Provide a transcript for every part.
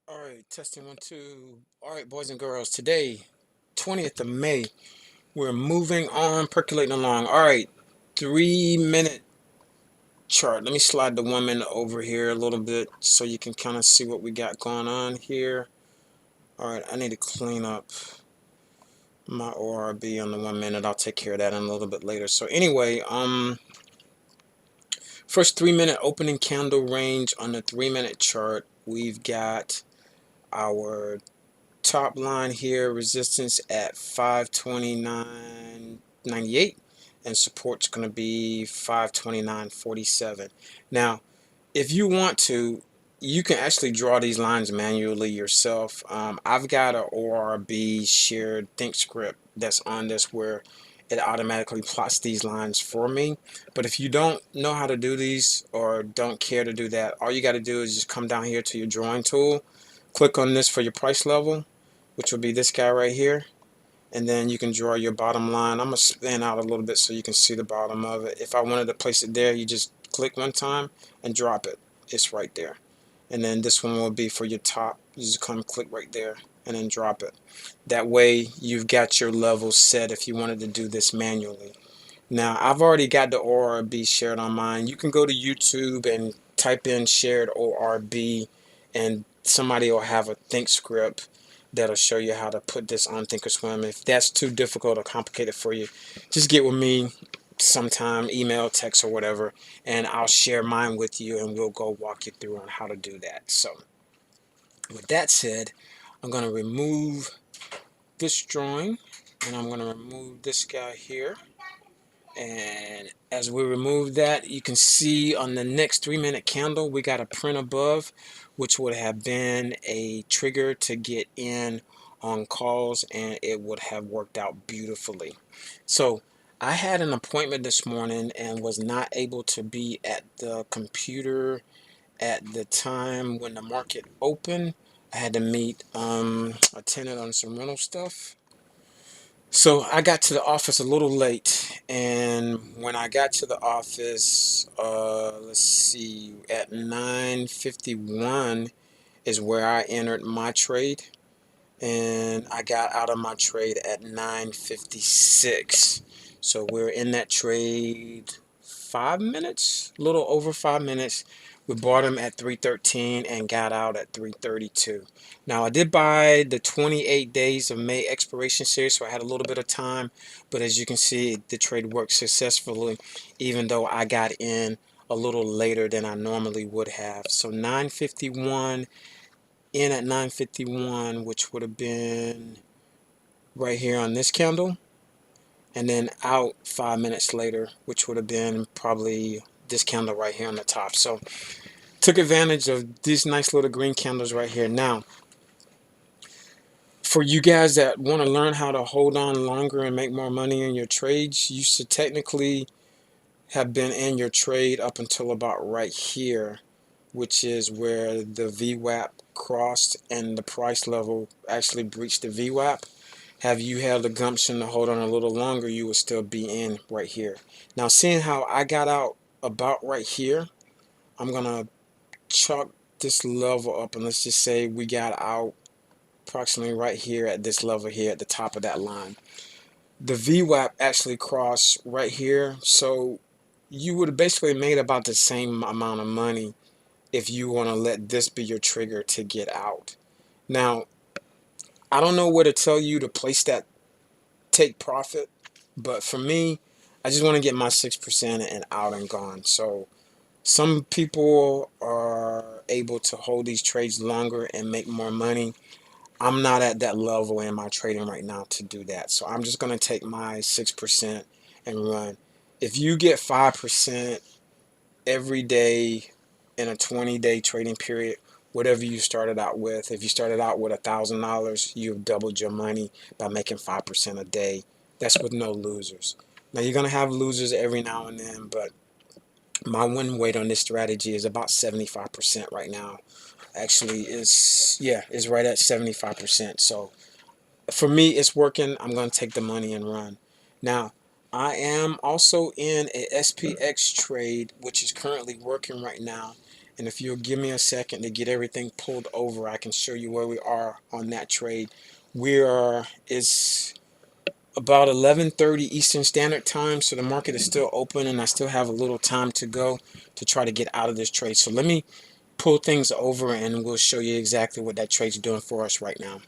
All right, testing 1 2. All right, boys and girls, today, 20th of May, we're moving on, percolating along. All right, 3 minute chart. Let me slide the 1 minute over here a little bit so you can kind of see what we got going on here. All right, I need to clean up my ORB on the 1 minute. I'll take care of that in a little bit later. So anyway, first 3 minute opening candle range on the 3 minute chart. We've got our top line here, resistance at 529.98, and support's going to be 529.47. Now, if you want to, you can actually draw these lines manually yourself. I've got a ORB shared think script that's on this where it automatically plots these lines for me. But if you don't know how to do these or don't care to do that, all you got to do is just come down here to your drawing tool, click on this for your price level, which will be this guy right here, and then you can draw your bottom line. I'm going to spin out a little bit so you can see the bottom of it. If I wanted to place it there, you just click one time and drop it. It's right there. And then this one will be for your top. You just come click right there and then drop it. That way you've got your level set if you wanted to do this manually. Now, I've already got the ORB shared on mine. You can go to YouTube and type in shared ORB, and somebody will have a think script that'll show you how to put this on Thinkorswim. If that's too difficult or complicated for you, just get with me sometime, email, text, or whatever, and I'll share mine with you, and we'll go walk you through on how to do that. So, with that said, I'm going to remove this drawing, and I'm going to remove this guy here. And as we remove that, you can see on the next 3 minute candle, we got a print above, which would have been a trigger to get in on calls, and it would have worked out beautifully. So I had an appointment this morning and was not able to be at the computer at the time when the market opened. I had to meet a tenant on some rental stuff. So I got to the office a little late, and when I got to the office, let's see, at 9:51 is where I entered my trade, and I got out of my trade at 9:56. So we're in that trade 5 minutes, a little over 5 minutes. We bought them at 313 and got out at 332. Now I did buy the 28 days of May expiration series, so I had a little bit of time, but as you can see, the trade worked successfully, even though I got in a little later than I normally would have. So 9:51, in at 9:51, which would have been right here on this candle, and then out 5 minutes later, which would have been probably this candle right here on the top. So took advantage of these nice little green candles right here. Now, for you guys that want to learn how to hold on longer and make more money in your trades, you should technically have been in your trade up until about right here, which is where the VWAP crossed and the price level actually breached the VWAP. Have you had the gumption to hold on a little longer, you would still be in right here. Now, seeing how I got out about right here, I'm going to chalk this level up, and let's just say we got out approximately right here at this level here at the top of that line. The VWAP actually crossed right here, so you would have basically made about the same amount of money if you want to let this be your trigger to get out. Now, I don't know where to tell you to place that take profit, but for me, I just want to get my 6% and out and gone. So some people are able to hold these trades longer and make more money. I'm not at that level in my trading right now to do that. So I'm just going to take my 6% and run. If you get 5% every day in a 20-day trading period, whatever you started out with, if you started out with $1,000, you've doubled your money by making 5% a day. That's with no losers. Now, you're going to have losers every now and then, but my win rate on this strategy is about 75% right now. Actually, is right at 75%. So for me, it's working. I'm going to take the money and run. Now, I am also in a SPX trade, which is currently working right now. And if you'll give me a second to get everything pulled over, I can show you where we are on that trade. It's about 11:30 Eastern Standard Time, so the market is still open and I still have a little time to go to try to get out of this trade. So let me pull things over and we'll show you exactly what that trade's doing for us right now.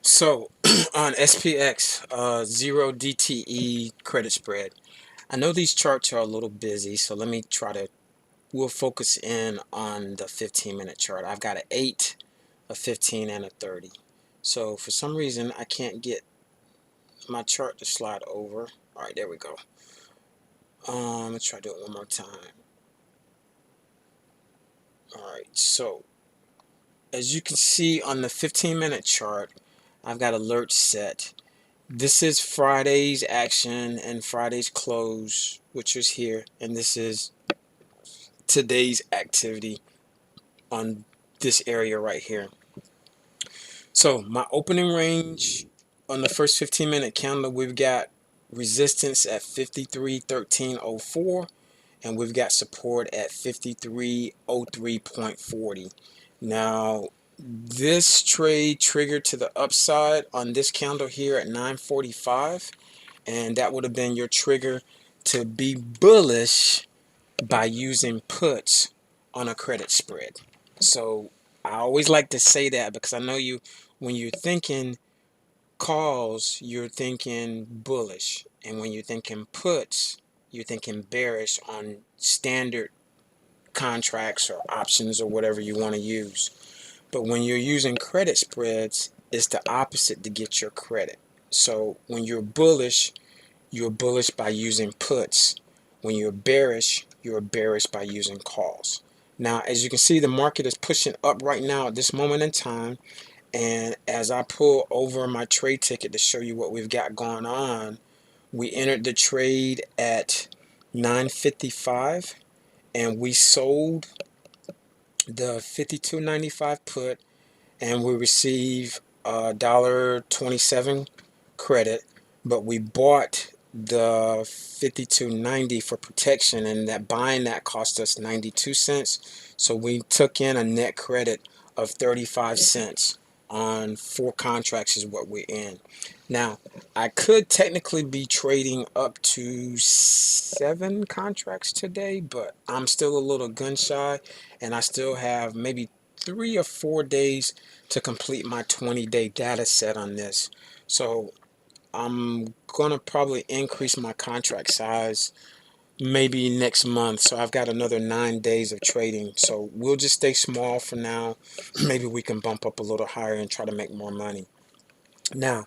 So on SPX, 0 DTE credit spread. I know these charts are a little busy, so we'll focus in on the 15-minute chart. I've got an 8, a 15, and a 30. So for some reason, I can't get my chart to slide over. All right, there we go. Let's try to do it one more time. All right, so as you can see on the 15-minute chart, I've got alerts set. This is Friday's action and Friday's close, which is here, and this is today's activity on this area right here. So my opening range on the first 15-minute candle, we've got resistance at 53.1304, and we've got support at 53.03.40. Now this trade triggered to the upside on this candle here at 9:45, and that would have been your trigger to be bullish by using puts on a credit spread. So I always like to say that because I know when you're thinking calls, you're thinking bullish, and when you're thinking puts, you're thinking bearish on standard contracts or options or whatever you want to use. But when you're using credit spreads, it's the opposite to get your credit. So when you're bullish by using puts. When you're bearish by using calls. Now, as you can see, the market is pushing up right now at this moment in time. And as I pull over my trade ticket to show you what we've got going on, we entered the trade at 9:55 and we sold the 52.95 put, and we receive $1.27 credit, but we bought the 52.90 for protection, and buying that cost us 92 cents. So we took in a net credit of 35 cents on 4 contracts is what we're in. Now, I could technically be trading up to 7 contracts today, but I'm still a little gun shy, and I still have maybe 3 or 4 days to complete my 20-day data set on this. So I'm gonna probably increase my contract size maybe next month. So I've got another 9 days of trading. So we'll just stay small for now. Maybe we can bump up a little higher and try to make more money. Now,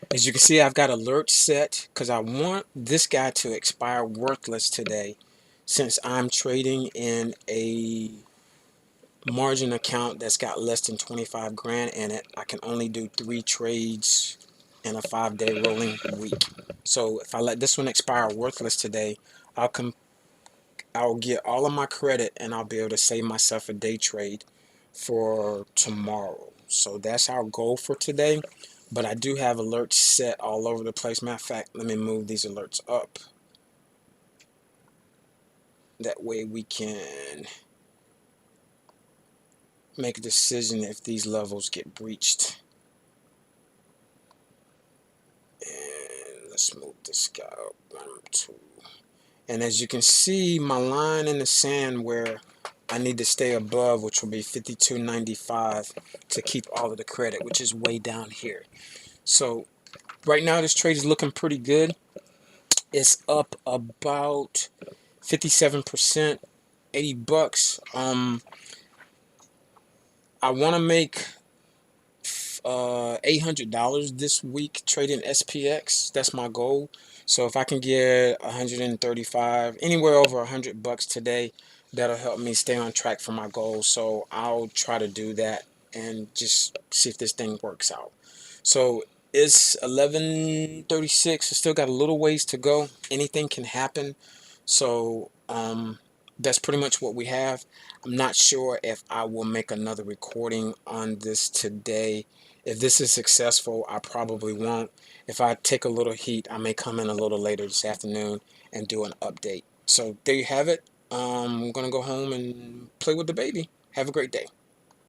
as you can see, I've got alerts set because I want this guy to expire worthless today, since I'm trading in a margin account that's got less than 25 grand in it. I can only do 3 trades in a 5-day rolling week. So if I let this one expire worthless today, I'll get all of my credit and I'll be able to save myself a day trade for tomorrow. So that's our goal for today. But I do have alerts set all over the place. Matter of fact, let me move these alerts up. That way we can make a decision if these levels get breached. And let's move this guy up 1, 2. And as you can see, my line in the sand where I need to stay above, which will be 52.95 to keep all of the credit, which is way down here. So right now this trade is looking pretty good. It's up about 57%, 80 bucks. I want to make $800 this week trading SPX. That's my goal. So if I can get 135, anywhere over 100 bucks today, that'll help me stay on track for my goal. So I'll try to do that and just see if this thing works out. So it's 11:36. I still got a little ways to go. Anything can happen. So that's pretty much what we have. I'm not sure if I will make another recording on this today. If this is successful, I probably won't. If I take a little heat, I may come in a little later this afternoon and do an update. So there you have it. I'm gonna go home and play with the baby. Have a great day.